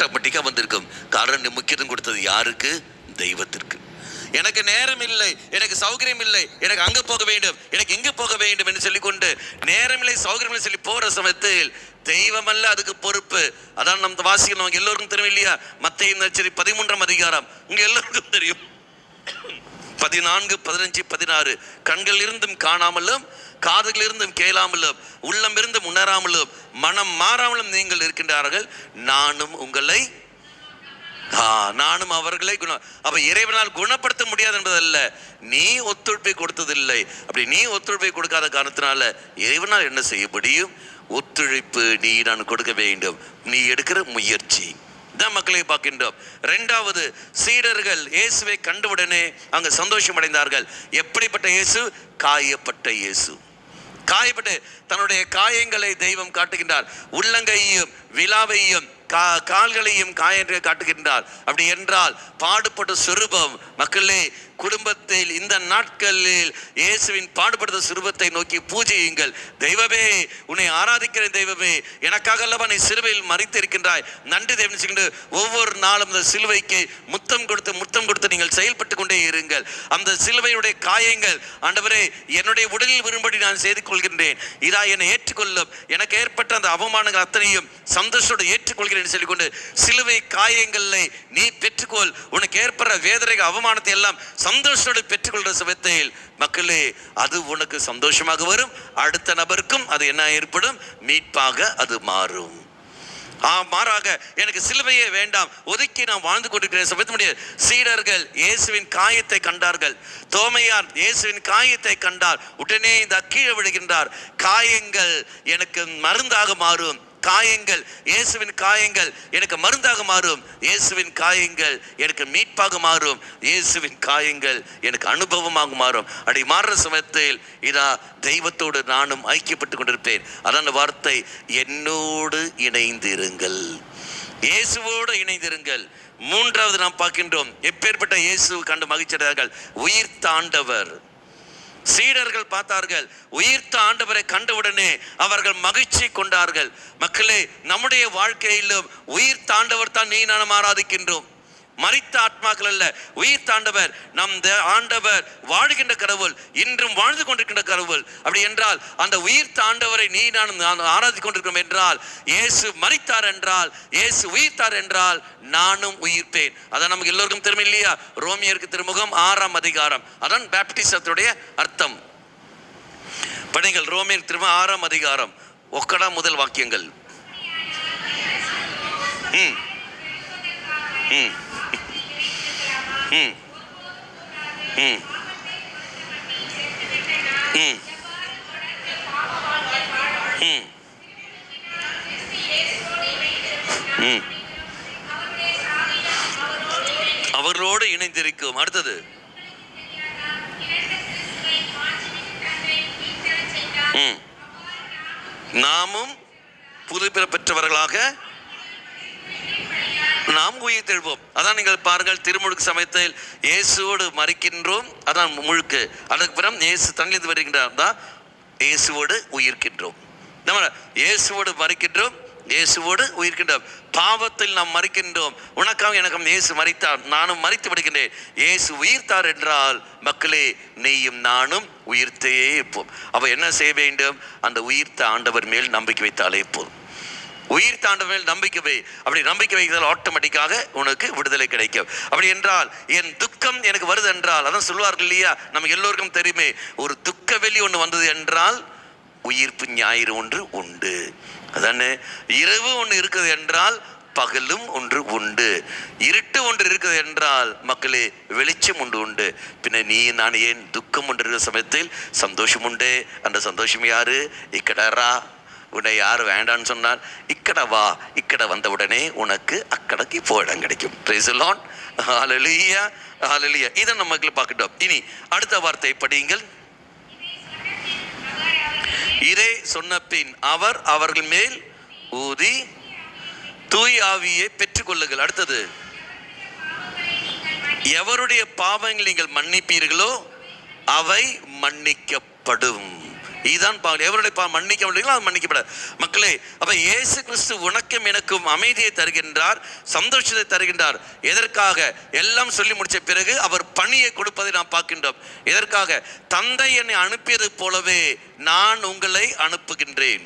ஆட்டோமேட்டிக்காக வந்திருக்கும். காரணம் முக்கியத்துவம் கொடுத்தது யாருக்கு? தெய்வத்திற்கு. எனக்கு நேரம் இல்லை, எனக்கு சௌகரியம் இல்லை, எனக்கு அங்கே போக வேண்டும், எனக்கு எங்கே போக வேண்டும் என்று சொல்லிக்கொண்டு நேரம் இல்லை சௌகரியம் இல்லை சொல்லி போகிற சமயத்தில் தெய்வம் அல்ல அதுக்கு பொறுப்பு. அதான் நம்ம வாசிக்கணும். நமக்கு எல்லோருக்கும் தெரியும் இல்லையா? மத்தேயு நற்செய்தி 13ஆம் அதிகாரம் உங்க எல்லோருக்கும் தெரியும். 14, 15, 16 கண்கள் இருந்தும் காணாமலும், காதுகள் இருந்தும் கேளாமலும், உள்ளம் இருந்தும் உணராமலும், மனம் மாறாமலும் நீங்கள் இருக்கின்றார்கள். நானும் உங்களை நானும் அவர்களை அப்ப இறைவனால் குணப்படுத்த முடியாது என்பதல்ல, நீ ஒத்துழைப்பை கொடுத்ததில்லை. அப்படி நீ ஒத்துழைப்பை கொடுக்காத காரணத்தினால இறைவனால் என்ன செய்ய முடியும்? ஒத்துழைப்பு நீ நான் கொடுக்க வேண்டும். நீ எடுக்கிற முயற்சி தான் மக்களை பார்க்கின்றோம். இரண்டாவது, சீடர்கள் இயேசுவை கண்டவுடனே அங்கு சந்தோஷம் அடைந்தார்கள். எப்படிப்பட்ட இயேசு? காயப்பட்ட இயேசு. காயப்பட்டு தன்னுடைய காயங்களை தெய்வம் காட்டுகின்றார். உள்ளங்கையையும் விழாவையும் கால்களையும் காட்டுகின்றார். அப்படி என்றால் பாடுபட்ட சுரூபம் மக்களே, குடும்பத்தில் இந்த நாட்களில் இயேசுவின் பாடுபடுத்த சுரூபத்தை நோக்கி பூஜையுங்கள். தெய்வமே, உன்னை ஆராதிக்கிற தெய்வமே, எனக்காக அல்லவா நீ சிலுவையில் மரித்திருக்கின்றாய், நன்றி தெய்வம் சொல்கின்ற ஒவ்வொரு நாளும் அந்த சிலுவைக்கு முத்தம் கொடுத்து நீங்கள் செயல்பட்டு கொண்டே இருங்கள். அந்த சிலுவையுடைய காயங்கள், ஆண்டவரே என்னுடைய உடலில் விரும்படி நான் செய்து கொள்கின்றேன், இதா என்னை ஏற்றுக்கொள்ளும், எனக்கு ஏற்பட்ட அந்த அவமானங்கள் அத்தனையும் சந்தோஷத்தோடு ஏற்றுக்கொள்கிறேன் சொல்லிக்கொண்டு சிலுவை காயங்களை நீ பெற்றுக்கொள். உனக்கு ஏற்படுற வேதனை அவமானத்தை எல்லாம் சந்தோஷத்தோடு பெற்றுக்கொள்கிற சமயத்தில் மக்களே, அது உனக்கு சந்தோஷமாக வரும். அடுத்த நபருக்கும் அது என்ன ஏற்படும்? மீட்பாக அது மாறும். மாறாக எனக்கு சிலுவையே வேண்டாம், ஒதுக்கி நான் வாழ்ந்து கொண்டிருக்கிறேன் சமயத்தினுடைய சீடர்கள் இயேசுவின் காயத்தை கண்டார்கள். தோமையார் இயேசுவின் காயத்தை கண்டார். உடனே இந்த கீழே விழுகின்றார். காயங்கள் எனக்கு மருந்தாக மாறும். காயங்கள், இயேசுவின் காயங்கள் எனக்கு மருந்தாக மாறும். இயேசுவின் காயங்கள் எனக்கு மீட்பாக மாறும். இயேசுவின் காயங்கள் எனக்கு அனுபவமாக மாறும். அப்படி மாறுற சமயத்தில் இதா தெய்வத்தோடு நானும் ஐக்கியப்பட்டு கொண்டிருப்பேன். அதான் வார்த்தை, என்னோடு இணைந்திருங்கள், இயேசுவோடு இணைந்திருங்கள். மூன்றாவது நாம் பார்க்கின்றோம், எப்பேற்பட்ட இயேசு கண்டு மகிழ்ச்சியடைந்தார்கள்? உயிர் தாண்டவர். சீடர்கள் பார்த்தார்கள், உயிர்த்த ஆண்டவரை கண்டவுடனே அவர்கள் மகிழ்ச்சி கொண்டார்கள். மக்களே, நம்முடைய வாழ்க்கையிலும் உயிர் தாண்டவர் தான் நீ நாம் ஆராதிக்கின்றோம். மரித்த ஆத்மாக்கள் அல்ல, உயிர் தாண்டவர். நம் ஆண்டவர் வாழ்கின்ற கடவுள், இன்றும் வாழ்ந்து கொண்டிருக்கின்ற கடவுள். அப்படி என்றால் அந்த உயிர் தாண்டவரை நீ நான் ஆராதித்துக் கொண்டிருக்கிறோம் என்றால், இயேசு மரித்தார் என்றால், இயேசு உயிர்த்தார் என்றால் நானும் உயிர்ப்பேன். அதான் நமக்கு எல்லோருக்கும் தெரியும் இல்லையா? ரோமியருக்கு திருமுகம் 6ஆம் அதிகாரம், அதான் பேப்டிசத்துடைய அர்த்தம். படிங்கள், ரோமியர் திருமுகம் 6ஆம் அதிகாரம், ஒக்கடா முதல் வாக்கியங்கள். அவர்களோடு இணைந்திருக்கும். அடுத்தது, நாமும் புதுப்பிற பெற்றவர்களாக நாம் உயிர் தெழுவோம். அதான் நீங்கள் பாருங்கள், திருமுழுக்கு சமயத்தில் இயேசுவோடு மரிக்கின்றோம், அதான் முழுக்கு. அதுக்கு பிறகு இயேசு தங்கிலிருந்து வருகின்றார் தான் இயேசுவோடு உயிர்க்கின்றோம். நம்ம இயேசுவோடு மரிக்கின்றோம், இயேசுவோடு உயிர்க்கின்றோம். பாவத்தில் நாம் மரிக்கின்றோம். உனக்காக எனக்கும் இயேசு மரித்தார், நானும் மரித்து விடுகின்றேன். இயேசு உயிர்த்தார் என்றால் மக்களே, நீயும் நானும் உயிர்த்தே இருப்போம். அப்ப என்ன செய்ய வேண்டும்? அந்த உயிர்த்த ஆண்டவர் மேல் நம்பிக்கை வைத்தாலே போதும். உயிர் தாண்டவர் நம்பிக்கை வை. அப்படி நம்பிக்கை வைத்தால் ஆட்டோமேட்டிக்காக உனக்கு விடுதலை கிடைக்கும். அப்படி என்றால் என் துக்கம் எனக்கு வருது என்றால், அதான் சொல்வார்கள் இல்லையா, நமக்கு எல்லோருக்கும் தெரியுமே, ஒரு துக்க வெளி ஒன்று வந்தது என்றால் உயிர்ப்பு ஞாயிறு ஒன்று உண்டு. அதானே, இரவு ஒன்று இருக்குது என்றால் பகலும் ஒன்று உண்டு, இருட்டு ஒன்று இருக்குது என்றால் மக்களே வெளிச்சம் ஒன்று உண்டு. பின்ன நீ நான் ஏன் துக்கம் ஒன்று இருக்கிற சமயத்தில் சந்தோஷம் உண்டு. அந்த சந்தோஷம் யாரு? இக்கடரா, உன்னை யார் வேண்டான்னு சொன்னார்? இக்கட வா, இக்கட வந்த உடனே உனக்கு அக்கடைக்கு இப்போ இடம் கிடைக்கும். பிரைஸ் தி லார்ட், ஹல்லேலூயா, ஹல்லேலூயா. இதை நம்ம பார்க்கட்டும். இனி அடுத்த வார்த்தை படியுங்கள். இதை சொன்ன பின் அவர் அவர்கள் மேல் ஊதி தூய் ஆவியை பெற்றுக் கொள்ளுங்கள். அடுத்தது, எவருடைய பாவங்கள் நீங்கள் மன்னிப்பீர்களோ அவை மன்னிக்கப்படும். இதுதான் பாவம். எவருடைய பாவம் மன்னிக்க முடியுங்களோ அது மன்னிக்கப்பட. மக்களே, அப்ப இயேசு கிறிஸ்து உனக்கும் எனக்கும் அமைதியை தருகின்றார், சந்தோஷத்தை தருகின்றார். எதற்காக? எல்லாம் சொல்லி முடிச்ச பிறகு அவர் பணியை கொடுப்பதை நாம் பார்க்கின்றோம். எதற்காக? தந்தை என்னை அனுப்பியது போலவே நான் உங்களை அனுப்புகின்றேன்.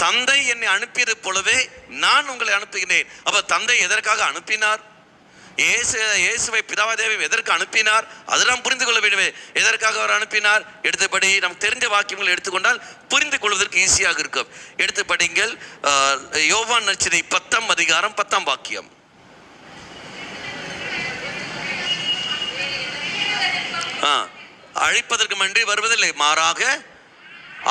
தந்தை என்னை அனுப்பியது போலவே நான் உங்களை அனுப்புகிறேன். அப்ப தந்தை எதற்காக அனுப்பினார்? இயேசுவை பிதாவாதேவி எதற்கு அனுப்பினார்? அதெல்லாம் புரிந்து கொள்ள வேண்டுமே. எதற்காக அவர் அனுப்பினார்? எடுத்தபடி நமக்கு தெரிஞ்ச வாக்கியங்கள் எடுத்துக்கொண்டால் புரிந்து கொள்வதற்கு ஈஸியாக இருக்கும். எடுத்து படிங்கள். யோவான் நற்செய்தி 10ஆம் அதிகாரம் 10ஆம் வாக்கியம். அழிப்பதற்கு மன்றி வருவதில்லை, மாறாக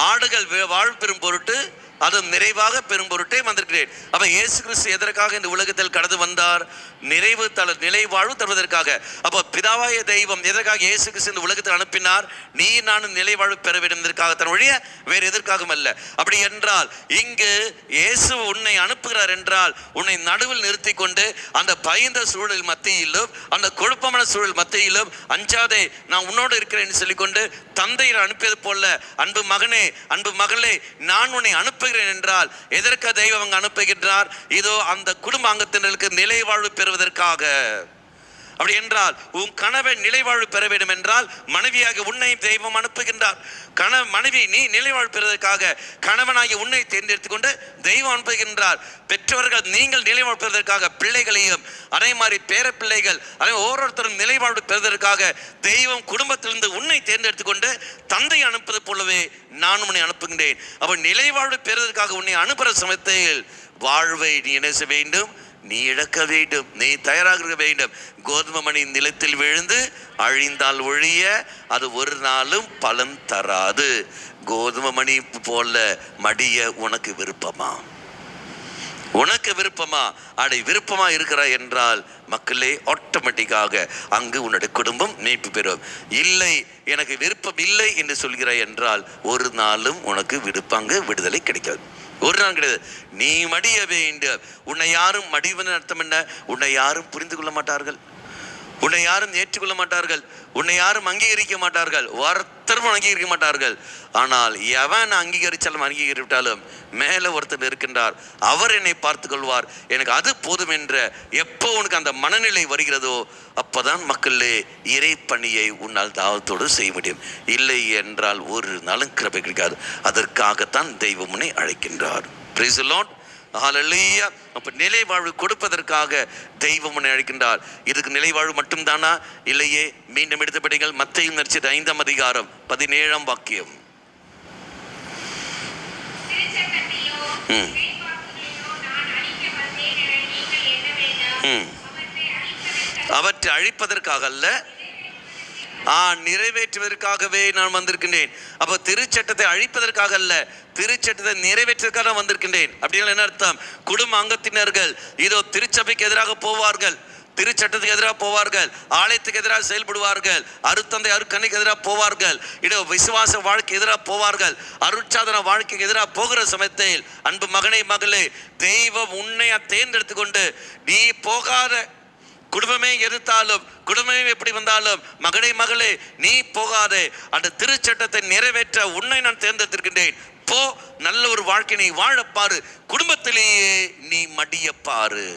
ஆடுகள் வாழ் பெறும் பொருட்டு அது நிறைவாக பெரும் பொருட்டே வந்திருக்கிறேன். அப்ப இயேசு கிறிஸ்து எதற்காக இந்த உலகத்தில் கடந்து வந்தார்? நிலை வாழ்வு தருவதற்காக. அப்ப பிதாவாய தெய்வம் எதற்காக இயேசு கிறிஸ்து இந்த உலகத்தில் அனுப்பினார்? நீ நானும் நிலை வாழ்வு பெற வேண்டும் என்பதற்காக ஒழிய வேறு எதற்காகவும் அல்ல. அப்படி என்றால் இங்கு இயேசு உன்னை அனுப்புகிறார் என்றால் உன்னை நடுவில் நிறுத்தி கொண்டு அந்த பயந்த சூழல் மத்தியிலும் அந்த குழப்பமான சூழல் மத்தியிலும் அஞ்சாதே, நான் உன்னோடு இருக்கிறேன் என்று சொல்லிக்கொண்டு தந்தையை அனுப்பியது போல அன்பு மகனே, அன்பு மகளே, நான் உன்னை அனுப்புகிறேன் என்றால் எதற்கு தெய்வம் அங்கு அனுப்புகின்றார்? இதோ அந்த குடும்ப அங்கத்தினருக்கு நிலை வாழ்வு பெறுவதற்காக. அப்படி என்றால் உன் கணவன் நிலைவாழ்வு பெற வேண்டும் என்றால் மனைவியாக உன்னை தெய்வம் அனுப்புகின்றார். மனைவி நீ நிலைவாழ்வு பெறுவதற்காக கணவனாகி உன்னை தேர்ந்தெடுத்துக் கொண்டு தெய்வம் அனுப்புகின்றார். பெற்றவர்கள் நீங்கள் நிலைவாழ்வு பெறுவதற்காக பிள்ளைகளையும் அதே மாதிரி பேர பிள்ளைகள் அதே ஒவ்வொருத்தரும் நிலைவாழ்வு பெறுவதற்காக தெய்வம் குடும்பத்திலிருந்து உன்னை தேர்ந்தெடுத்துக் கொண்டு தந்தை அனுப்புவது போலவே நான் உன்னை அனுப்புகின்றேன். அப்ப நிலைவாழ்வு பெறுவதற்காக உன்னை அனுப்புகிற சமயத்தில் வாழ்வை நீ என்ன செய்ய வேண்டும்? நீ இழக்க வேண்டும், நீ தயாராக இருக்க வேண்டும். கோதுமை மணி நிலத்தில் விழுந்து அழிந்தால் ஒழிய அது ஒரு நாளும் பலன் தராது. கோதுமை மணி போல மடிய உனக்கு விருப்பமா? உனக்கு விருப்பமா? அடை விருப்பமா இருக்கிறாய் என்றால் மக்களே ஆட்டோமேட்டிக்காக அங்கு உன்னுடைய குடும்பம் மீட்பு பெறும். இல்லை, எனக்கு விருப்பம் இல்லை என்று சொல்கிறாய் என்றால் ஒரு நாளும் உனக்கு அங்கு விடுதலை கிடைக்காது. ஒரு நாள் கிடையாது. நீ மடிய வேண்டும். உன்னை யாரும் மடிவன அர்த்தம் என்ன? உன்னை யாரும் புரிந்து கொள்ள மாட்டார்கள், உன்னை யாரும் ஏற்றுக்கொள்ள மாட்டார்கள், உன்னை யாரும் அங்கீகரிக்க மாட்டார்கள், ஒருத்தரும் அங்கீகரிக்க மாட்டார்கள். ஆனால் எவன் அங்கீகரிச்சாலும் அங்கீகரித்தாலும் மேலே ஒருத்தர் இருக்கின்றார், அவர் என்னை பார்த்து கொள்வார், எனக்கு அது போதும் என்ற எப்போ உனக்கு அந்த மனநிலை வருகிறதோ அப்போதான் மக்களே இறை பணியை உன்னால் தாவத்தோடு செய்ய முடியும். இல்லை என்றால் ஒரு நாளும் கிருபை கிடைக்காது. அதற்காகத்தான் தெய்வம் உன்னை அழைக்கின்றார். பிரைஸ் தி லார்ட், ஹல்லேலூயா. அப்ப நிலை வாழ்வு கொடுப்பதற்காக தெய்வம் உன்னை அழைக்கின்றார். இதுக்கு நிலை வாழ்வு மட்டும்தானா? இல்லையே. மீண்டும் எடுத்து படிங்கள். மத்தேயு நற்செய்தி 5ஆம் அதிகாரம் 17ஆம் வாக்கியம். அவற்றை அழிப்பதற்காக அல்ல, நிறைவேற்றுவதற்காகவே நான் வந்திருக்கின்றேன். அப்ப திருச்சட்டத்தை அழிப்பதற்காக அல்ல, திருச்சட்டத்தை நிறைவேற்றுவதற்காக நான் வந்திருக்கின்றேன். அப்படின்னு என்ன அர்த்தம்? குடும்ப அங்கத்தினர்கள் இதோ திருச்சபைக்கு எதிராக போவார்கள், திருச்சட்டத்துக்கு எதிராக போவார்கள், ஆலயத்துக்கு எதிராக செயல்படுவார்கள், அருத்தந்தை அருக்கண்ணைக்கு எதிராக போவார்கள், இதோ விசுவாச வாழ்க்கை எதிராக போவார்கள், அருட்சாதன வாழ்க்கைக்கு எதிராக போகிற சமயத்தில் அன்பு மகனே மகளே, தெய்வம் உன்னை தேர்ந்தெடுத்து கொண்டு நீ போகாத, குடும்பமே எதிர்த்தாலும் குடும்பமே எப்படி வந்தாலும் மகனே மகளே நீ போகாதே, அந்த திருச்சட்டத்தை நிறைவேற்ற உன்னை நான் தேர்ந்தெடுத்திருக்கின்றேன். போ, நல்ல ஒரு வாழ்க்கை நீ வாழப்பாரு, குடும்பத்திலேயே நீ மடியப்பாரு.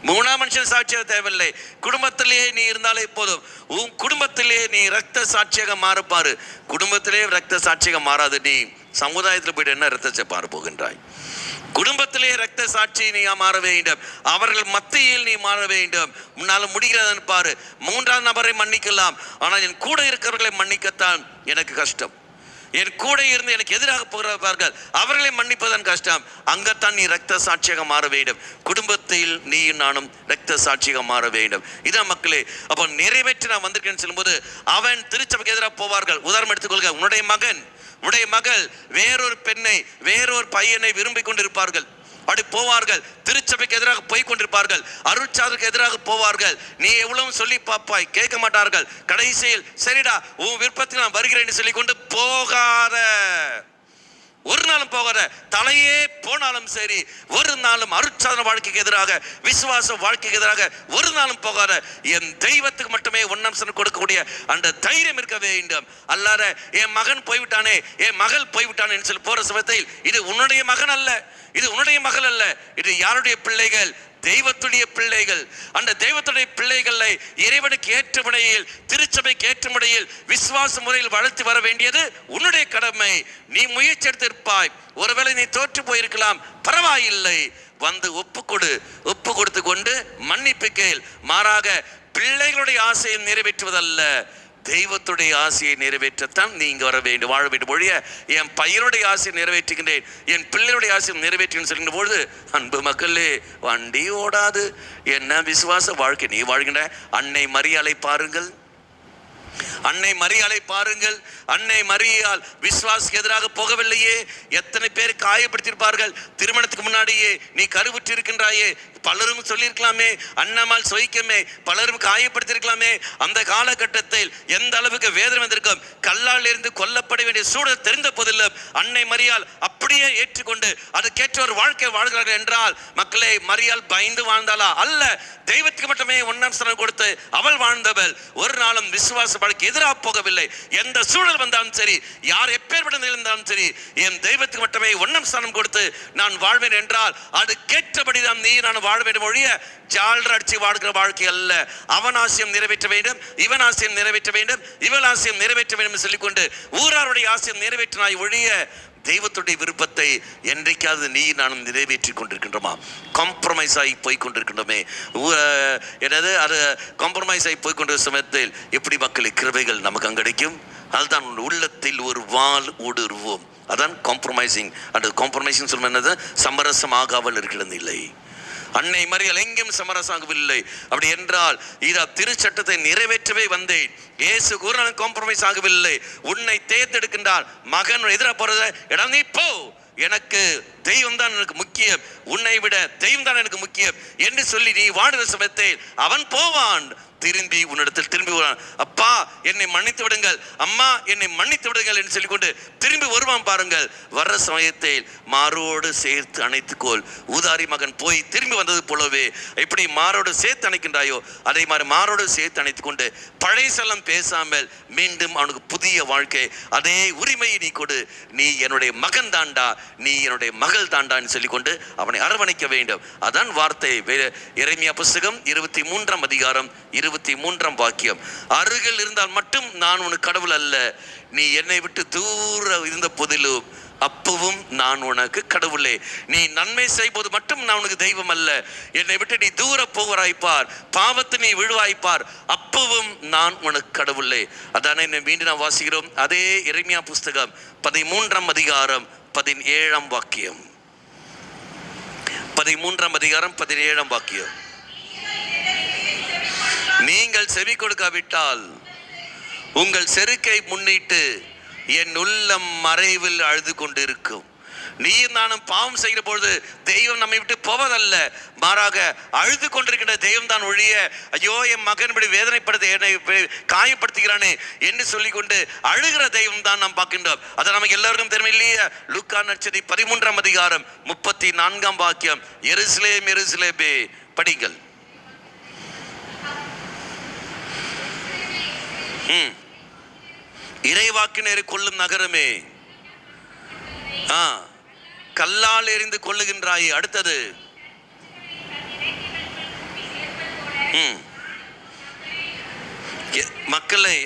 மூணாம் மனுஷன் சாட்சியாக தேவையில்லை, குடும்பத்திலேயே நீ இருந்தாலே போதும். உன் குடும்பத்திலேயே நீ ரத்த சாட்சியாக மாறப்பாரு. குடும்பத்திலேயே ரத்த சாட்சியாக மாறாது, நீ சமுதாயத்தில் போயிட்டு என்ன ரத்தத்தை மாற போகின்றாய்? குடும்பத்திலே ரத்த சாட்சி நீ மாற வேண்டும், அவர்கள் மத்தியில் நீ மாற வேண்டும். முன்னாலும் முடிகிறதுன்னு பாரு. மூன்றாம் நபரை மன்னிக்கலாம், ஆனால் என் கூட இருக்கிறவர்களை மன்னிக்கத்தான் எனக்கு கஷ்டம். என் கூட இருந்து எனக்கு எதிராக போகிறார்கள், அவர்களை மன்னிப்பதன் கஷ்டம். அங்கத்தான் நீ ரத்த சாட்சியாக மாற வேண்டும். குடும்பத்தில் நீ நானும் ரத்த சாட்சியாக மாற வேண்டும். இதான் மக்களே. அப்போ நிறைவேற்றி நான் வந்திருக்கேன்னு சொல்லும்போது அவன் திருச்சபைக்கு எதிராக போவார்கள். உதாரணம் எடுத்துக்கொள்க, உன்னுடைய மகன் உடைய மகள் வேறொரு பெண்ணை வேறொரு பையனை விரும்பி கொண்டிருப்பார்கள். அப்படி போவார்கள், திருச்சபைக்கு எதிராக போய் கொண்டிருப்பார்கள், அருட்சாதனுக்கு எதிராக போவார்கள். நீ எவ்வளவு சொல்லி பாப்பாய், கேட்க மாட்டார்கள். கடைசியில் சரிடா உன் விருப்பத்தில் நான் வருகிறேன் சொல்லி கொண்டு போகாத, ஒரு நாளும் போகாத. தலையே போனாலும் சரி, ஒரு நாளும் அருட்சாதன வாழ்க்கைக்கு எதிராக, விசுவாச வாழ்க்கைக்கு எதிராக ஒரு நாளும் போகாத. என் தெய்வத்துக்கு மட்டுமே ஒன்னம்சம் கொடுக்கக்கூடிய அந்த தைரியம் இருக்க வேண்டும். அல்லாத என் மகன் போய்விட்டானே, என் மகள் போய்விட்டானே சொல்லி போற சமயத்தில் இது உன்னுடைய மகன் அல்ல, இது உன்னுடைய மகள் அல்ல, இது யாருடைய பிள்ளைகள்? தெய்வத்துடைய பிள்ளைகள். அந்த தெய்வத்துடைய பிள்ளைகளை இறைவனுக்கு ஏற்ற முறையில், திருச்சபைக்கு ஏற்ற முறையில், விசுவாச முறையில் வளர்த்து வர வேண்டியது உன்னுடைய கடமை. நீ முயற்சி எடுத்திருப்பாய், ஒருவேளை நீ தோற்று போயிருக்கலாம், பரவாயில்லை. வந்து ஒப்பு கொடுத்து கொண்டு மன்னிப்பு கேள். மாறாக பிள்ளைகளுடைய ஆசையை நிறைவேற்றுவதல்ல, தெய்வத்துடைய ஆசையை நிறைவேற்றத்தான் நீங்க வர வேண்டும், வாழ வேண்டும். ஒழிய என் பையனுடைய ஆசையை நிறைவேற்றுகின்றேன், என் பிள்ளையுடைய ஆசையை நிறைவேற்றுன்னு சொல்கின்ற பொழுது, அன்பு மக்களே, வண்டி ஓடாது. என்ன விசுவாச வாழ்க்கை நீ வாழ்கின்ற? அன்னை மரியாளை பாருங்கள், அன்னை மரியாளை பாருங்கள். அன்னை மரியாள் விசுவாசுக்கு எதிராக போகவில்லையே. எத்தனை பேர் காயப்படுத்தியிருப்பார்கள். திருமணத்துக்கு முன்னாடியே நீ கருவுற்று இருக்கின்றாயே, பலரும் சொல்லியிருக்கலாமே, அண்ணமால் சொய்க்கமே, பலரும் காயப்படுத்தியிருக்கலாமே. அந்த காலகட்டத்தில் எந்த அளவுக்கு வேதனை வந்திருக்கும். கல்லால் இருந்து கொல்லப்பட வேண்டிய சூழல் தெரிந்த போதிலும் அன்னை மரியாள் அப்படியே ஏற்றுக்கொண்டு அதுக்கேற்ற ஒரு வாழ்க்கை வாழ்கிறார்கள் என்றால், மக்களே, மரியாள் பயந்து வாழ்ந்தாளா? அல்ல, தெய்வத்துக்கு மட்டுமே ஒன்னாம் ஸ்தானம் கொடுத்து அவள் வாழ்ந்தவள். ஒரு நாளும் விசுவாச வாழ்க்கை எதிராக போகவில்லை. எந்த சூழல் வந்தாலும் சரி, யார் எப்பேற்பட்ட நிலையில் இருந்தாலும் சரி, என் தெய்வத்துக்கு மட்டுமே ஒன்னாம் ஸ்தானம் கொடுத்து நான் வாழ்வேன் என்றால் அது கேட்டபடிதான் நீ நான் வாழ வேண்டும். ஒழிய ஜால்ற அடிச்சு வாழ்கிற வாழ்க்கை அல்ல. அவன் ஆசையம் நிறைவேற்ற வேண்டும், இவன் ஆசையம் நிறைவேற்ற வேண்டும், இவள் ஆசையம் நிறைவேற்ற வேண்டும் சொல்லிக்கொண்டு ஊராருடைய ஆசையம் நிறைவேற்றினாய் ஒழிய தெய்வத்துடைய விருப்பத்தை என்றைக்காவது நீ நானும் நிறைவேற்றி கொண்டிருக்கின்றோமா? காம்ப்ரமைஸ் ஆகி போய் கொண்டிருக்கின்றோமே. என்னது அது காம்ப்ரமைஸ் ஆகி போய் கொண்டிருக்கிற சமயத்தில் எப்படி மக்களுக்கு கிருபைகள் நமக்கு அங்கடிக்கும்? அதுதான் உள்ளத்தில் ஒரு வால் ஊடுருவோம். அதான் காம்ப்ரமைசிங். அந்த காம்ப்ரமைசிங் சொல்ல என்னது? சமரசமாகாமல் இருக்கிறது இல்லை. அன்னை மரியாள் எங்கும் சமரசமாகவில்லை. அப்படி என்றால் இதா திருச்சட்டத்தை நிறைவேற்றவே வந்தேன். இயேசு ஒரு நாளும் காம்ப்ரமைஸ் ஆகவில்லை. உன்னை தேர்ந்தெடுக்கின்றார். மகன் எதிராக போறத இடம் நீ போ, எனக்கு தெய்வம் தான் எனக்கு முக்கியம், உன்னை விட தெய்வம் தான் எனக்கு முக்கியம் என்று சொல்லி நீ வாடுற சமயத்தில் அவன் போவான். திரும்பி உன்னிடத்தில் திரும்பி வருவான். அப்பா என்னை மன்னித்து விடுங்கள், அம்மா என்னை மன்னித்து விடுங்கள் என்று சொல்லிக்கொண்டு திரும்பி வருவான். பாருங்கள், வர்ற சமயத்தில் மாரோடு சேர்த்து அணைத்துக்கோள். ஊதாரி மகன் போய் திரும்பி வந்தது போலவே எப்படி மாரோடு சேர்த்து அணைக்கின்றாயோ அதே மாதிரி மாரோடு சேர்த்து அணைத்துக் கொண்டு பழைய செல்லம் பேசாமல் மீண்டும் அவனுக்கு புதிய வாழ்க்கை, அதே உரிமையை நீ கொடு. நீ என்னுடைய மகன் தாண்டா, நீ என்னுடைய மகள் தாண்டான்னு சொல்லிக்கொண்டு அவனை அரவணைக்க வேண்டும். அதான் வார்த்தை. எரேமியா புஸ்தகம் 23ஆம் அதிகாரம் 23ஆம் வாக்கியம். அருகில் இருந்தால் மட்டும் நான் உனக்கு கடவுள் அல்ல, நீ என்னை விட்டு தூர இருந்த போதிலும் அப்பவும் நான் உனக்கு கடவுளே. நீ நன்மை செய்வது மட்டும் நான் உனக்கு தெய்வம் அல்ல, என்னை விட்டு நீ தூர போகிறாய்ப்பார், பாவத்தை நீ விழுவாய்ப்பார், அப்பவும் நான் உனக்கு கடவுளே. அதானே மீண்டும் நாம் வாசிக்கிறோம். அதே எரேமியா புஸ்தகம் 13ஆம் அதிகாரம் 17ஆம் வாக்கியம். 13ஆம் அதிகாரம் 17ஆம் வாக்கியம். நீங்கள் செவி கொடுக்காவிட்டால் உங்கள் செருக்கை முன்னிட்டு என் உள்ளம் மறைவில் அழுது கொண்டிருக்கும். நீ நானும் பாவம் செய்கிற பொழுது தெய்வம் நம்மை விட்டு போவதல்ல, மாறாக அழுது கொண்டிருக்கின்ற தெய்வம் தான் ஒழிய, ஐயோ என் மகன் இப்படி வேதனைப்படுத்த என்னை காயப்படுத்துகிறானே என்று சொல்லிக்கொண்டு அழுகிற தெய்வம் தான் நாம் பார்க்கின்றோம். அதை நமக்கு எல்லாருக்கும் தெரியும் இல்லையா? லூக்கா நற்செய்தி 13ஆம் அதிகாரம் 34ஆம் வாக்கியம். எருசலேம் எருசலேமே, படிங்கள். இறைவாக்கினரை கொல்லும் நகரமே, கல்லால் எறிந்து கொல்லுகின்றாயே. அடுத்தது மக்களை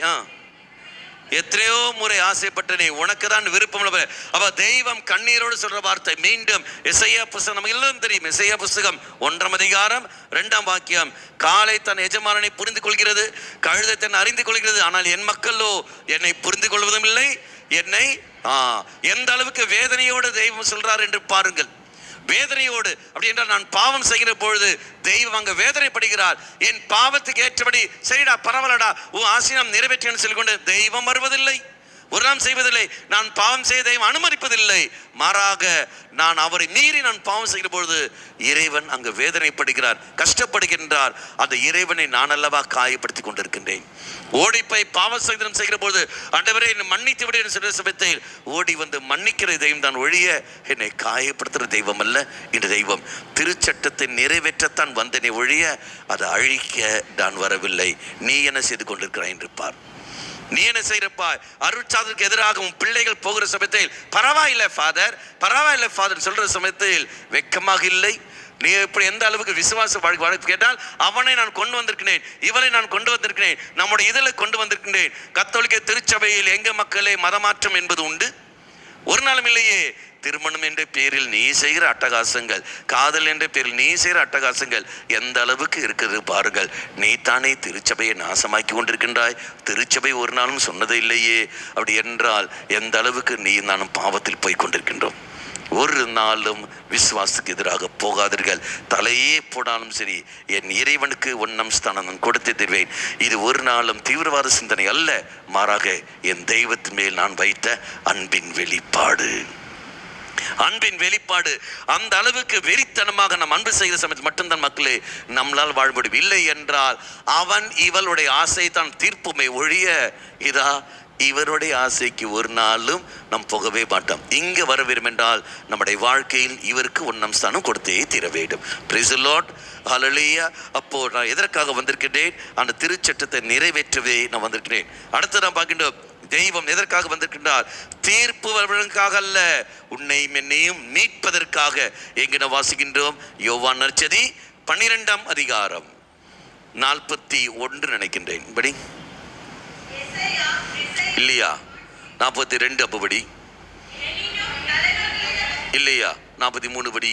எத்தனையோ முறை ஆசைப்பட்டனே, உனக்கு தான் விருப்பம். அப்ப தெய்வம் கண்ணீரோடு சொல்ற வார்த்தை மீண்டும் எசையா புஸ்தகம் நமக்கு எல்லாம் தெரியும். எசையா புஸ்தகம் 1ஆம் அதிகாரம் 2ஆம் வாக்கியம். காளை தன் எஜமானனை புரிந்து கொள்கிறது, கழுதை தன் அறிந்து கொள்கிறது, ஆனால் என் மக்களோ என்னை புரிந்து கொள்வதும் இல்லை. என்னை எந்த அளவுக்கு வேதனையோடு தெய்வம் சொல்றார் என்று பாருங்கள். வேதனையோடு. அப்படி என்றால் நான் பாவம் செய்கிற பொழுது தெய்வம் அங்க வேதனைப்படுகிறார். என் பாவத்துக்கு ஏற்றபடி சரிடா, பரவாயில்லடா, உன் ஆசையம் நிறைவேற்றேன்னு சொல்லிக்கொண்டு தெய்வம் வருவதில்லை. ஒரு நாள் செய்வதில்லை. நான் பாவம் செய்வதையும் அனுமதிப்பதில்லை. மாறாக நான் அவரை மீறி நான் பாவம் செய்கிற பொழுது இறைவன் அங்கு வேதனைப்படுகிறார், கஷ்டப்படுகின்றார். அந்த இறைவனை நான் அல்லவா காயப்படுத்தி கொண்டிருக்கின்றேன். ஓடி போய் பாவ சங்கடம் செய்கிற பொழுது ஆண்டவரே என்னை மன்னித்து விட என்று சொல்ற சமயத்தில் ஓடி வந்து மன்னிக்கிற தெய்வம் தான் ஒழிய என்னை காயப்படுத்துகிற தெய்வம் அல்ல. இந்த தெய்வம் திருச்சட்டத்தை நிறைவேற்றத்தான் வந்தனை ஒழிய அதை அழிக்க நான் வரவில்லை. நீ என்ன செய்து கொண்டிருக்கிறாய் என்று பார். நீ என்ன செய்யறப்பா? அருட்சாதலுக்கு எதிராக உன் பிள்ளைகள் போகிற சமயத்தில் பரவாயில்லை ஃபாதர், பரவாயில்லை ஃபாதர் சொல்ற சமயத்தில் வெட்கமாக இல்லை. நீ இப்படி எந்த அளவுக்கு விசுவாச வாழ்க்கை கேட்டால், அவனை நான் கொண்டு வந்திருக்கிறேன், இவனை நான் கொண்டு வந்திருக்கிறேன், நம்முடைய இதில் கொண்டு வந்திருக்கிறேன். கத்தோலிக்க திருச்சபையில் எங்க மக்களே மதமாற்றம் என்பது உண்டு? ஒரு நாளும் இல்லையே. திருமணம் என்ற பேரில் நீ செய்கிற அட்டகாசங்கள், காதல் என்ற பேரில் நீ செய்கிற அட்டகாசங்கள் எந்த அளவுக்கு இருக்கிறது பாருங்கள். நீ தானே திருச்சபையை நாசமாக்கி கொண்டிருக்கின்றாய். திருச்சபை ஒரு நாளும் சொன்னதே இல்லையே. அப்படி என்றால் எந்த அளவுக்கு நீ நானும் பாவத்தில் போய் கொண்டிருக்கின்றோம். ஒரு நாளும் விசுவாசத்துக்கு எதிராக போகாதீர்கள். தலையே போனாலும் சரி, என் இறைவனுக்கு ஒன்னம் ஸ்தானம் நான் கொடுத்து தருவேன். இது ஒரு நாளும் தீவிரவாத சிந்தனை அல்ல, மாறாக என் தெய்வத்தின் மேல் நான் வைத்த அன்பின் வெளிப்பாடு. அன்பின் வெளிப்பாடு. அந்த அளவுக்கு வெறித்தனமாக நாம் அன்பு செய்கிற சமயத்தில் மட்டும்தான் மக்களே நம்மளால் வாழ முடியும். இல்லை என்றால் அவன் இவளுடைய ஆசை தான் தீர்ப்புமை ஒழிய இதா இவருடைய ஆசைக்கு ஒரு நாளும் நாம் போகவே மாட்டோம். இங்கே வர வேண்டும் என்றால் நம்முடைய வாழ்க்கையில் இவருக்கு ஒன்றாம் ஸ்தானம் கொடுத்தே தீர வேண்டும். பிரைஸ் தி லார்ட், ஹல்லேலூயா. அப்போ நான் எதற்காக வந்திருக்கிறேன்? அந்த திருச்சட்டத்தை நிறைவேற்றவே நான் வந்திருக்கிறேன். அடுத்து நான் பார்க்கின்றோம், தெய்வம் எதற்காக வந்திருக்கின்றார்? தீர்ப்பு வருவதற்காக அல்ல, உன்னையும் என்னையும் மீட்பதற்காக. எங்கே வாசிக்கின்றோம்? யோவான் நற்செய்தி 12ஆம் அதிகாரம் 41 நினைக்கின்றேன். படி இல்லையா? 42 அப்ப படி இல்லையா? 43 படி.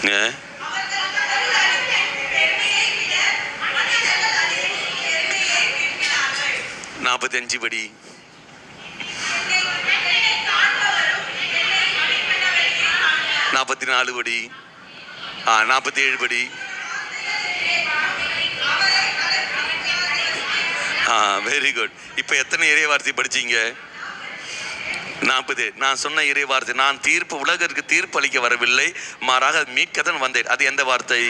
ஏ 45 படி. 44 படி. 47 படி. Very good. இப்ப எத்தனை இறை வார்த்தை படிச்சீங்க? 40. நான் சொன்ன இறை வார்த்தை, நான் தீர்ப்பு உலகிற்கு தீர்ப்பு அளிக்க வரவில்லை, மாறாக மீட்கத்தான் வந்தேன். அது எந்த வார்த்தை?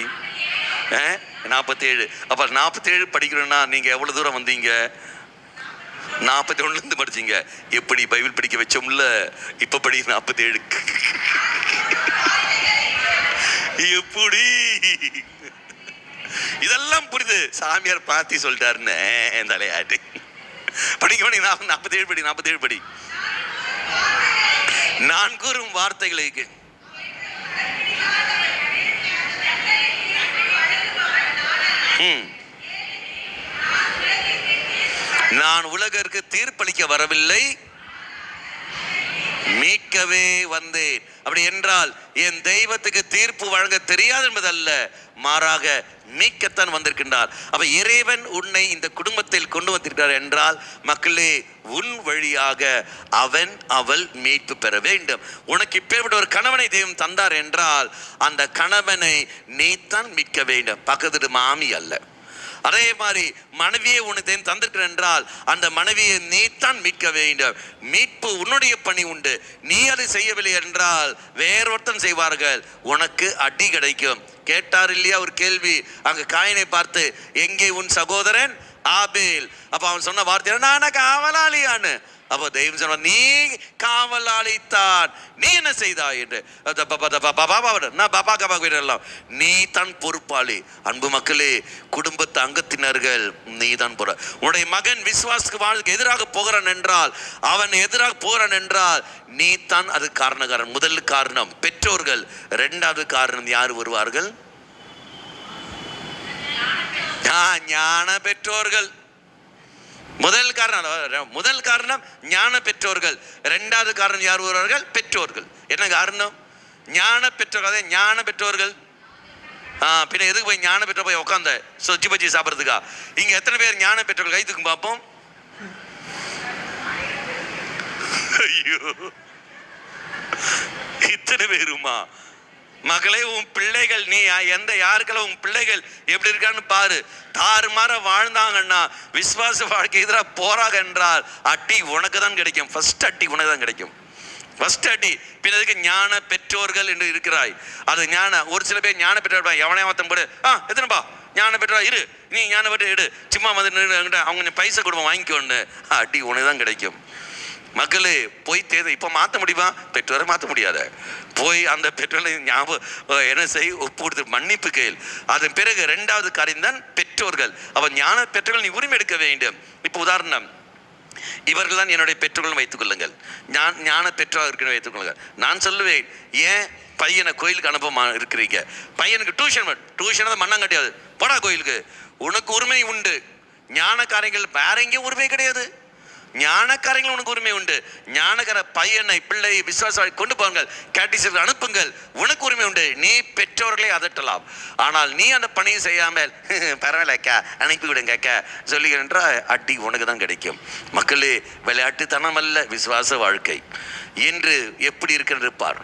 47. அப்ப 47 படிக்கணும்னா நீங்க எவ்வளவு தூரம் வந்தீங்க? 41 படிச்சீங்க. எப்படி பைபிள் படிக்க வச்சோம்ல, இப்ப படி 47. எப்படி இதெல்லாம் புரியுது? சாமியார் பாத்தி சொல்லிட்டாருன்னு தலையாட்டு படிக்க படி 47 படி. 47 படி. நான் கூறும் வார்த்தைகளுக்கு நான் உலகிற்கு தீர்ப்பளிக்க வரவில்லை, மீட்கவே வந்தேன். அப்படி என்றால் என் தெய்வத்துக்கு தீர்ப்பு வழங்க தெரியாது என்பதல்ல, மாறாக மீட்கத்தான் வந்திருக்கின்றார். அப்ப இறைவன் உன்னை இந்த குடும்பத்தில் கொண்டு வந்திருக்கிறார் என்றால் மக்களே, உன் வழியாக அவன் அவள் மீட்பு பெற வேண்டும். உனக்கு இப்பேற்பட்ட ஒரு கணவனை தெய்வம் தந்தார் என்றால் அந்த கணவனை நீத்தான் மீட்க வேண்டும், பக்கத்து மாமி அல்ல. அதே மாதிரி மனைவியை உனக்கு தந்திருக்கிற என்றால் அந்த மனைவியை நீத்தான் மீட்க வேண்டும். மீட்பு உன்னுடைய பணி உண்டு. நீ அதை செய்யவில்லை என்றால் வேறொருத்தன் செய்வார்கள், உனக்கு அடி கிடைக்கும். கேட்டார் இல்லையா ஒரு கேள்வி அங்க காயினை பார்த்து, எங்கே உன் சகோதரன் ஆபேல்? அப்ப அவன் சொன்ன வார்த்தை, நான் காவலாளியான்னு. அப்போ தெய்வம் சொன்ன, நீ காவலாளித்தான், நீ என்ன செய்தாய் என்று. நீ தான் பொறுப்பாளி. அன்பு மக்களே, குடும்பத்து அங்கத்தினர்கள் நீ தான் போற. உன்னுடைய மகன் விசுவாசத்துக்கு வாழ்க்கை எதிராக போகிறான் என்றால், அவன் எதிராக போகிறான் என்றால் நீ தான் அது காரணக்காரன். முதல் காரணம் பெற்றோர்கள். இரண்டாவது காரணம் யார் வருவார்கள்? ஞான பெற்றோர்கள். முதல் காரணம் ஞான பெற்றோர்கள். இரண்டாவது காரணம் யார் வருவார்கள்? பெற்றோர்கள். என்ன காரணம்? ஞான பெற்றோர்கள். அதே ஞான பெற்றோர்கள். பின்ன எதுக்கு போய் ஞான பெற்றோர் போய் உட்காந்த சொச்சி பச்சி சாப்பிட்றதுக்கா? இங்க எத்தனை பேர் ஞான பெற்றோர்கள் கை தூக்கும் பார்ப்போம். ஐயோ, இத்தனை பேருமா? மகளே, உன் பிள்ளைகள் நீ யாருக்கெல்லாம் உன் பிள்ளைகள் எப்படி இருக்கான்னு பாரு. தாறுமாற வாழ்ந்தாங்கன்னா, விசுவாச வாழ்க்கை எதிராக போறாங்க என்றால் அடி உனக்கு தான் கிடைக்கும். ஃபர்ஸ்ட் அடி உனக்கு தான் கிடைக்கும். ஃபர்ஸ்ட் அடி. பின்னதுக்கு ஞான பெற்றோர்கள் என்று இருக்கிறாய். அது ஒரு சில பேர் ஞான பெற்றோர் எவனே மாத்தம் போடு, எத்தனைப்பா ஞான பெற்றா இரு, நீ ஞான பெற்ற எடு, சும்மா வந்து அவங்க பைசா கொடுப்போம் வாங்கிக்கொண்டு, அடி உனக்கு தான் கிடைக்கும். மக்களே, போய் இப்போ மாற்ற முடியுமா? பெற்றோரை மாற்ற முடியாத. போய் அந்த பெற்றோரை ஞாபகம் என்ன செய், ஒப்பு கொடுத்து மன்னிப்பு கேள். அதன் பிறகு 2வது காரியம் தான் பெற்றோர்கள். அவன் ஞான பெற்றோர்கள் நீ உரிமை எடுக்க வேண்டும். இப்போ உதாரணம், இவர்கள் தான் என்னுடைய பெற்றோர்கள் வைத்துக் கொள்ளுங்கள். ஞான பெற்றோர் இருக்கிற வைத்துக் கொள்ளுங்கள். நான் சொல்லுவேன், ஏன் பையனை கோயிலுக்கு அனுப்ப இருக்கிறீங்க? பையனுக்கு டியூஷன் தான் மண்ணம் கிடையாது, போடா கோயிலுக்கு. உனக்கு உரிமை உண்டு. ஞான காரியங்கள் வேற எங்கேயும் உரிமை கிடையாது. ஞானக்காரங்கள் உனக்கு உரிமை உண்டு. ஞானக்கார பையனை பிள்ளை விசுவாச கொண்டு போங்கள், கேட்டிசத்துக்கு அனுப்புங்கள், உனக்கு உரிமை உண்டு. நீ பெற்றோர்களை அதட்டலாம், ஆனால் நீ அந்த பணியை செய்யாமல் பரவாயில்லக்கா அனுப்பி விடுங்கக்கா சொல்லுகின்ற அடி உனக்கு தான் கிடைக்கும். மக்களே, விளையாட்டுத்தனம் அல்ல விசுவாச வாழ்க்கை. என்று எப்படி இருக்கிறது பார்.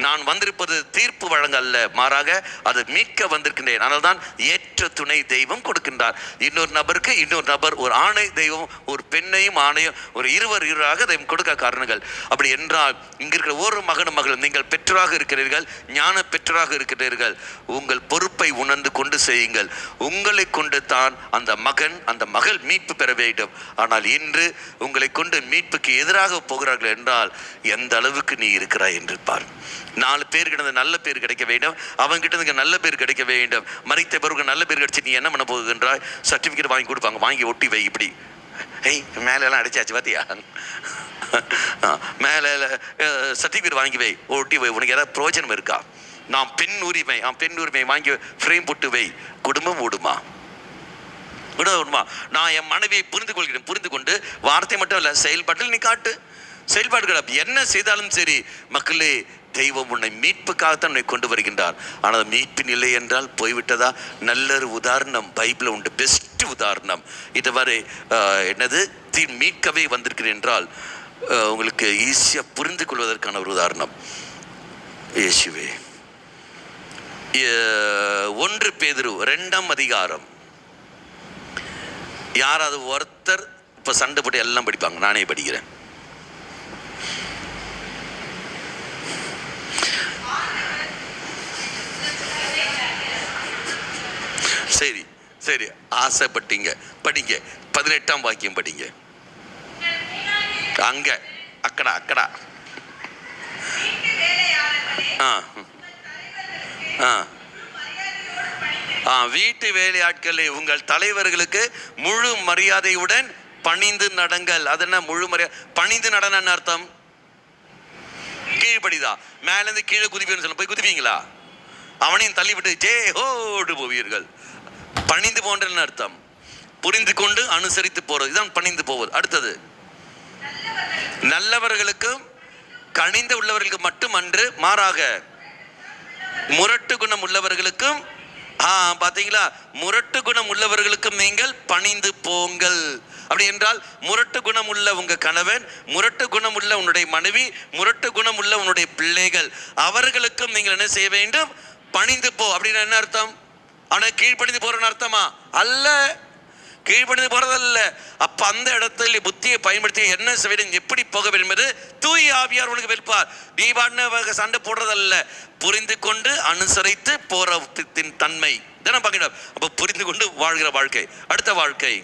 நான் வந்திருப்பது தீர்ப்பு வழங்க அல்ல, மாறாக அதை மீட்க வந்திருக்கின்றேன். அதனால் தான் ஏற்ற துணை தெய்வம் கொடுக்கின்றார். இன்னொரு நபருக்கு இன்னொரு நபர், ஒரு ஆணை தெய்வம் ஒரு பெண்ணையும் ஆணையும் ஒரு இருவராக தெய்வம் கொடுக்க காரணங்கள். அப்படி என்றால் இங்க இருக்கிற ஒரு மகனும் மகளும் நீங்கள் பெற்றோராக இருக்கிறீர்கள், ஞான பெற்றோராக இருக்கிறீர்கள். உங்கள் பொறுப்பை உணர்ந்து கொண்டு செய்யுங்கள். உங்களை கொண்டு தான் அந்த மகன் அந்த மகள் மீட்பு பெற வேண்டும். ஆனால் இன்று உங்களை கொண்டு மீட்புக்கு எதிராக போகிறார்கள் என்றால் எந்த அளவுக்கு நீ இருக்கிறாய் என்று பார். 4 பேருக்கு நல்ல பேர் கிடைக்க வேண்டும், அவங்க கிட்ட நல்ல பேர் கிடைக்க வேண்டும். மறித்த பிறகு நல்ல பேர் கிடைச்சி நீ என்ன பண்ண போகின்றாய்? சர்டிபிகேட் வாங்கி கொடுப்பாங்க, வாங்கி ஒட்டி வை. இப்படி மேலெல்லாம் அடிச்சாச்சு பார்த்தியா, மேலே சர்டிபிகேட் வாங்கி வை, ஒட்டி வை. உனக்கு ஏதாவது பிரயோஜனம் இருக்கா? நான் பெண் உரிமை வாங்கி ஃப்ரேம் போட்டு வை. குடும்பம் ஓடுமா? விடுமா? நான் என் மனைவியை புரிந்து கொண்டு வார்த்தை மட்டும் இல்லை, செயல்பாட்டில் நீ காட்டு. செயல்பாடுகள் என்ன செய்தாலும் சரி. மக்களே, தெய்வம் உன்னை மீட்புக்காகத்தான் உன்னை கொண்டு வருகின்றார். ஆனால் மீட்பின் இல்லை என்றால் போய்விட்டதா? நல்ல ஒரு உதாரணம் பைபிள் உண்டு, பெஸ்ட் உதாரணம். இதுவரை என்னது மீட்கவே வந்திருக்கிறேன் என்றால் உங்களுக்கு ஈஸியாக புரிந்து கொள்வதற்கான ஒரு உதாரணம் இயேசுவே. 1 பேதுரு 2ஆம் அதிகாரம். யாராவது ஒருத்தர் இப்போ சண்டை போட்டு எல்லாம் படிப்பாங்க, நானே படிக்கிறேன். சரி சரி, ஆசைப்பட்டீங்க, படிங்க. 18ஆம் வாக்கியம் படிங்க. அங்க அக்கடா வீட்டு வேலையாட்களே, உங்கள் தலைவர்களுக்கு முழு மரியாதையுடன் பணிந்து நடங்கள். அது என்ன முழு மரியாதை? பணிந்து நடன அர்த்தம் கீழ்படிதா. மேலேருந்து கீழே குதிப்பேன்னு சொல்ல போய் குதிப்பீங்களா? அவனையும் தள்ளிவிட்டு ஜே ஹோடு போவீர்கள். பணிந்து போன்றன்னு அர்த்தம். புரிந்து கொண்டு அனுசரித்து போறது, இதுதான் பணிந்து போவது. அடுத்தது, நல்லவர்களுக்கும் கனிந்த உள்ளவர்களுக்கு மட்டுமன்று, மாறாக முரட்டு குணம் உள்ளவர்களுக்கும். பாத்தீங்களா? முரட்டு குணம் உள்ளவர்களுக்கும் நீங்கள் பணிந்து போங்கள். அப்படி என்றால் முரட்டு குணம் உள்ள உங்க கணவன், முரட்டு குணம் உள்ள உன்னுடைய மனைவி, முரட்டு குணம் உள்ள உன்னுடைய பிள்ளைகள், அவர்களுக்கும் நீங்கள் என்ன செய்ய வேண்டும்? பணிந்து போ. அப்படின்னு என்ன அர்த்தம்? அவனை கீழ்ப்பணிந்து போறன்னு அர்த்தமா? அல்ல, கீழ்ப்பணிந்து போறதல்ல. அப்ப அந்த இடத்துல புத்தியை பயன்படுத்தி என்ன செய்ய வேண்டும், எப்படி போக வேண்டும் என்பது தூய ஆவியார் உனக்கு வெல்பார். நீ பாட்டு சண்டை போடுறதல்ல, புரிந்து கொண்டு அனுசரித்து போறத்தின் தன்மை தானே பார்க்கணும். அப்ப புரிந்து கொண்டு வாழ்கிற வாழ்க்கை. அடுத்த வாழ்க்கை,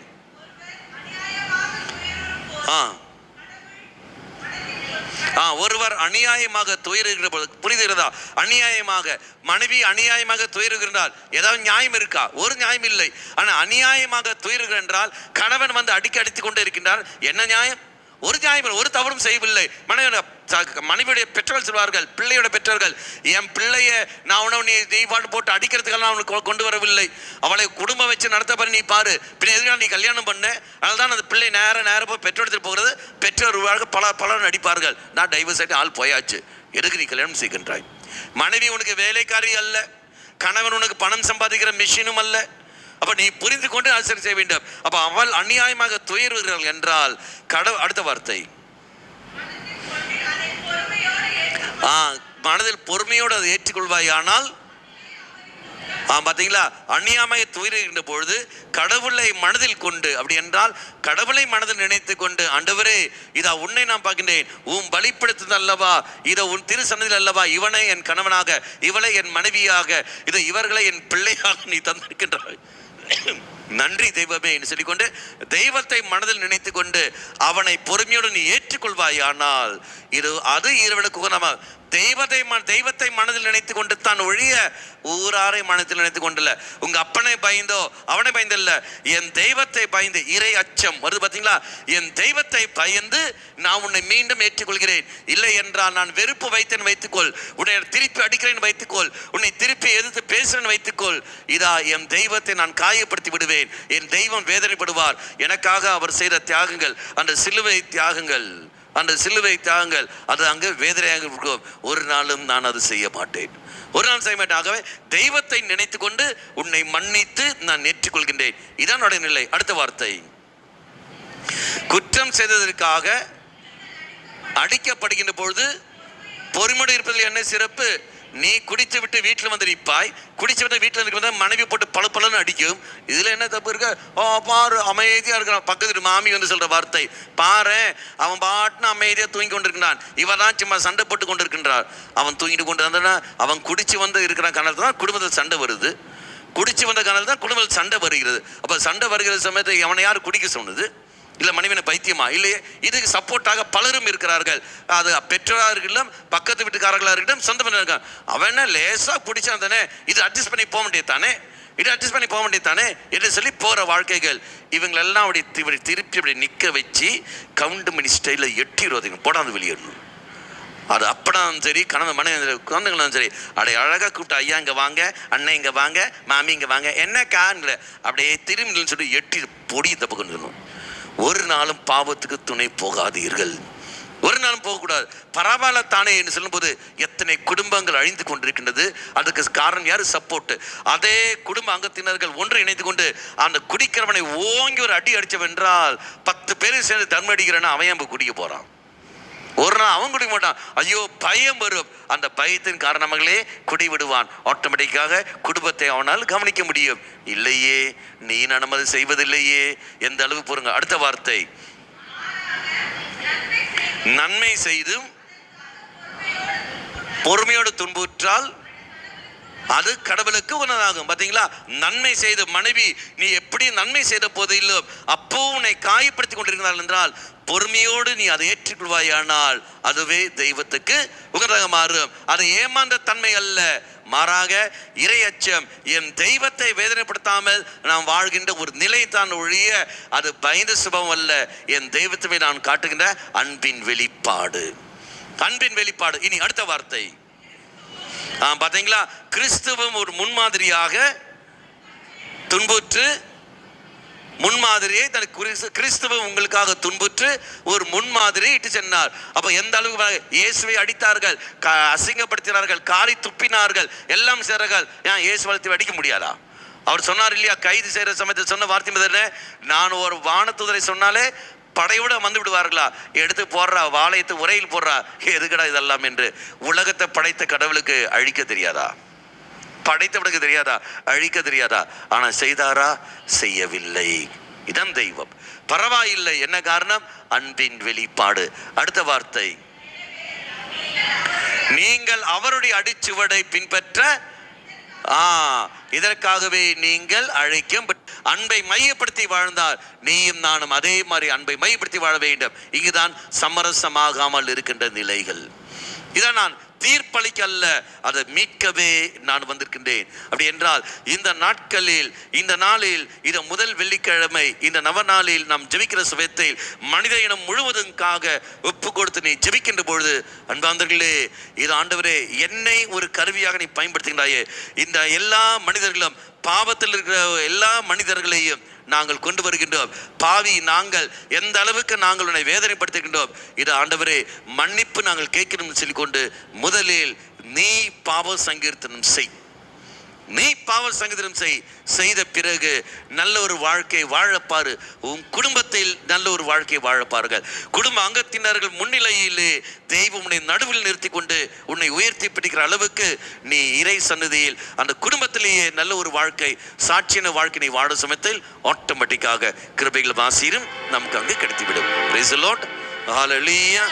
ஒருவர் அநியாயமாக துயருகிற போது, புரிகிறதா? அநியாயமாக மனைவி அநியாயமாக துயருகிறார், ஏதாவது நியாயம் இருக்கா? ஒரு நியாயம் இல்லை. ஆனா அநியாயமாக துயருகிற என்றால் கணவன் வந்து அடித்துக் கொண்டே இருக்கின்றார், என்ன நியாயம்? ஒரு நியாயம், ஒரு தவறும் செய்யவில்லை. மனைவியுடைய பெற்றோர்கள் சொல்வார்கள், பிள்ளையோட பெற்றோர்கள், என் பிள்ளைய நான் உணவு நீ பாட்டு போட்டு அடிக்கிறதுக்கெல்லாம் அவனுக்கு கொண்டு வரவில்லை, அவளை குடும்பம் வச்சு நடத்த பாரு, நீ பாரு, பின்ன எதுக்காக நீ கல்யாணம் பண்ண? அதனால தான் அந்த பிள்ளை நேரம் போய் பெற்றோர் போகிறது. பெற்றோர் பலர் நடிப்பார்கள், நான் டைவர்ஸ் ஆகிட்டு ஆள் போயாச்சு, எதுக்கு நீ கல்யாணம் செய்கின்றாய்? மனைவி உனக்கு வேலைக்காரி அல்ல, கணவன் உனக்கு பணம் சம்பாதிக்கிற மிஷினும் அல்ல. அப்ப நீ புரிந்து கொண்டு ஆசிரியர் செய்ய வேண்டும். அப்ப அவள் அநியாயமாக துயருகிறாள் என்றால் அடுத்த வார்த்தை மனதில் பொறுமையோடு அதை ஏற்றுக்கொள்வாயானால், பார்த்தீங்களா, அந்நியாமையை துயருகின்ற பொழுது கடவுளை மனதில் கொண்டு, அப்படி என்றால் கடவுளை மனதில் நினைத்து கொண்டு, ஆண்டவரே இதா உன்னை நான் பார்க்கின்றேன், உன் பலிப்படுத்துதல் அல்லவா, இதோ உன் திரு சன்னதியில் அல்லவா இவனை என் கணவனாக, இவளை என் மனைவியாக, இதோ இவர்களை என் பிள்ளையாக நீ தந்திருக்கின்றாய், நன்றி தெய்வமே என்று சொல்லிக்கொண்டு தெய்வத்தை மனதில் நினைத்து கொண்டு அவனை பொறுமையோடு நீ ஏற்றுக்கொள்வாயானால், அது இறைவனுக்கு உகந்தமாக. தெய்வத்தை மனதில் நினைத்து கொண்டு தான் ஒழிய ஊராரை மனதில் நினைத்து கொண்டுல, உங்க அப்பனை பயந்தோ அவனை பயந்தல்ல, என் தெய்வத்தை பயந்து, இறை அச்சம் வருது பார்த்தீங்களா, என் தெய்வத்தை பயந்து நான் உன்னை மீண்டும் ஏற்றுக்கொள்கிறேன், இல்லை என்றால் நான் வெறுப்பு வைத்தேன் வைத்துக்கொள், உன்னை திருப்பி அடிக்கிறேன் வைத்துக்கொள், உன்னை திருப்பி எதிர்த்து பேசுறேன் வைத்துக்கொள், இதா என் தெய்வத்தை நான் காயப்படுத்தி விடுவேன், என் தெய்வம் வேதனைப்படுவார், எனக்காக அவர் செய்த தியாகங்கள், அந்த சிலுவை தியாகங்கள், அது அங்கே வேதனையாக இருக்கும், ஒரு நாளும் நான் அது செய்ய மாட்டேன், ஒரு நாள் செய்ய மாட்டேன். ஆகவே தெய்வத்தை நினைத்து கொண்டு உன்னை மன்னித்து நான் ஏற்றுக்கொள்கின்றேன், இதான் நிலை. அடுத்த வார்த்தை, குற்றம் செய்ததற்காக அடிக்கப்படுகின்ற பொழுது பொறுமையோடு இருப்பதில் என்ன சிறப்பு, நீ குடித்து விட்டு வீட்டில் வந்து நிற்பாய், குடிச்சு விட்டு வீட்டில் இருக்கிற மனைவி போட்டு பல பலன்னு அடிக்கும், இதுல என்ன தப்பு இருக்க, பாரு அமைதியா இருக்கிறான், பக்கத்து மாமி வந்து சொல்ற வார்த்தை, பாரு அவன் பாட்டுன்னு அமைதியா தூங்கி கொண்டிருக்கிறான், இவன் தான் சும்மா சண்டை போட்டு கொண்டிருக்கின்றார், அவன் தூங்கிட்டு கொண்டு வந்தா அவன் குடிச்சு வந்து இருக்கிற காரணத்துல தான் குடும்பத்தில் சண்டை வருது, குடிச்சு வந்த காரணத்துல தான் குடும்பத்தில் சண்டை வருகிறது. அப்ப சண்டை வருகிற சமயத்தை அவனை யாரு குடிக்க சொன்னது, இல்ல மனைவினை பைத்தியமா, இல்லையே, இதுக்கு சப்போர்ட்டாக பலரும் இருக்கிறார்கள், அது பெற்றோராக இருக்கட்டும், பக்கத்து வீட்டுக்காரர்களாக இருக்கட்டும், சொந்த பண்ண இருக்காங்க, அவன் லேசா பிடிச்சான் தானே, இது அட்ஜஸ்ட் பண்ணி போக வேண்டியது தானே என்று சொல்லி போற வாழ்க்கைகள், இவங்களெல்லாம் அப்படி திருப்பி அப்படி நிற்க வச்சு கவுண்ட் மணி ஸ்டைலில் எட்டிடுவதுங்க, போடாது வெளியேறணும். அது அப்படாலும் சரி, கணவன் மனைவி குழந்தைங்களும் சரி, அப்படியே அழகாக கூப்பிட்டு ஐயா இங்கே வாங்க, அண்ணன் இங்கே வாங்க, மாமி இங்கே வாங்க, என்ன கான்ல அப்படியே திரும்பி சொல்லி எட்டி பொடி தப்பு கொண்டு வரணும். ஒரு நாளும் பாவத்துக்கு துணை போகாதீர்கள், ஒரு நாளும் போகக்கூடாது. பரவாயில்ல தானே என்று சொல்லும்போது எத்தனை குடும்பங்கள் அழிந்து கொண்டிருக்கின்றது, அதுக்கு காரணம் யாரு, சப்போர்ட். அதே குடும்ப அங்கத்தினர்கள் ஒன்று இணைந்து கொண்டு அந்த குடிக்கிறவனை ஓங்கி ஒரு அடி அடிச்சவென்றால் 10 பேரும் சேர்ந்து தர்ம அடிக்கிறேன்னா அவன் குடிக்க போறான், ஒரு நாள் அவன் குடிக்க மாட்டான், ஐயோ பயம் வரும், அந்த பயத்தின் காரணமாகவே குடி விடுவான், ஆட்டோமேட்டிக்காக குடும்பத்தை அவனால் கவனிக்க முடியும். இல்லையே, நீ அனுமதி செய்வதில்லையே, எந்த அளவு போறங்க. அடுத்த வார்த்தை, நன்மை செய்தும் பொறுமையோடு துன்புற்றால் அது கடவுளுக்கு உணராகும். பாத்தீங்களா, நன்மை செய்த மனைவி நீ எப்படி நன்மை செய்த போது இல்லை, அப்போ உன்னை காயப்படுத்தி கொண்டிருக்கிறாள் என்றால் பொறுமையோடு நீ அதை ஏற்றுக்கொள்வாயானால் அதுவே தெய்வத்துக்கு உகந்ததாக மாறும். அது ஏமாந்த தன்மை அல்ல, மாறாக இறையச்சம், என் தெய்வத்தை வேதனைப்படுத்தாமல் நாம் வாழ்கின்ற ஒரு நிலை தான் ஒழிய அது பயந்த சுபம் அல்ல, என் தெய்வத்தை நான் காட்டுகின்ற அன்பின் வெளிப்பாடு. இனி அடுத்த வார்த்தை, பாத்தீங்களா, கிறிஸ்துவும் ஒரு முன்மாதிரியாக துன்புற்று, முன்மாதிரியை கிறிஸ்துவ உங்களுக்காக துன்புற்று ஒரு முன்மாதிரி இட்டு சென்றார். அப்ப எந்த அளவுக்கு இயேசுவை அடித்தார்கள், அசிங்கப்படுத்தினார்கள், காரி துப்பினார்கள், எல்லாம் செய்றார்கள். ஏன் இயேசு வளர்த்து அடிக்க முடியாதா? அவர் சொன்னார் இல்லையா, கைது செய்யற சமயத்தில் சொன்ன வார்த்தை, நான் ஒரு வானதூதரை சொன்னாலே படையோட வந்து விடுவார்களா, எடுத்து போடுறா, வாளையத்து உரையில் போடுறா, எதுக்கடா இதெல்லாம் என்று. உலகத்தை படைத்த கடவுளுக்கு அழிக்க தெரியாதா? படைத்தவனுக்கு தெரியாதா? அழிக்க தெரியாதா? ஆனா செய்தாரா? செய்யவில்லை. இதான் தெய்வம். பரவாயில்லை, என்ன காரணம்? அன்பின் வெளிப்பாடு. அடுத்த வார்த்தை, நீங்கள் அவருடைய அடிச்சுவடை பின்பற்ற, இதற்காகவே நீங்கள் அழைக்கும். அன்பை மையப்படுத்தி வாழ்ந்தால் நீயும் நானும் அதே மாதிரி அன்பை மையப்படுத்தி வாழ வேண்டும். இங்குதான் சமரசமாகாமல் இருக்கின்ற நிலைகள். இதான் நான் தீர்ப்பளிக்க அல்ல, அதை மீட்கவே நான் வந்திருக்கின்றேன். அப்படி என்றால் இந்த நாட்களில், இந்த நாளில், இந்த முதல் வெள்ளிக்கிழமை, இந்த நவநாளில் நாம் ஜெபிக்கிற சுபத்தில் மனித இனம் முழுவதுக்காக ஒப்பு கொடுத்து நீ ஜெபிக்கின்ற பொழுது, அன்பார்ந்தவர்களே, இது ஆண்டவரே என்னை ஒரு கருவியாக நீ பயன்படுத்துகின்றாயே, இந்த எல்லா மனிதர்களும், பாவத்தில் இருக்கிற எல்லா மனிதர்களையும் நாங்கள் கொண்டு வருகின்றோம். பாவி நாங்கள் எந்த அளவுக்கு நாங்கள் உன்னை வேதனைப்படுத்துகின்றோம், இது ஆண்டவரே மன்னிப்பு நாங்கள் கேட்கணும் சொல்லிக்கொண்டு முதலில் நீ பாவ சங்கீர்த்தனம் செய். நீ பாவ சங்கீதம் செய்த பிறகு நல்ல ஒரு வாழ்க்கை வாழப்பாரு. உன் குடும்பத்தில் நல்ல ஒரு வாழ்க்கை வாழப்பார்கள். குடும்ப அங்கத்தினர்கள் முன்னிலையிலே தெய்வம் உன்னை நடுவில் நிறுத்தி கொண்டு உன்னை உயர்த்தி பிடிக்கிற அளவுக்கு நீ இறை சன்னதியில் அந்த குடும்பத்திலேயே நல்ல ஒரு வாழ்க்கை, சாட்சியான வாழ்க்கை நீ வாழ சமயத்தில் ஆட்டோமேட்டிக்காக கிருபைகள் ஆசீரும் நமக்கு அங்கு கிடைத்துவிடும். Praise the Lord. ஹல்லேலூயா.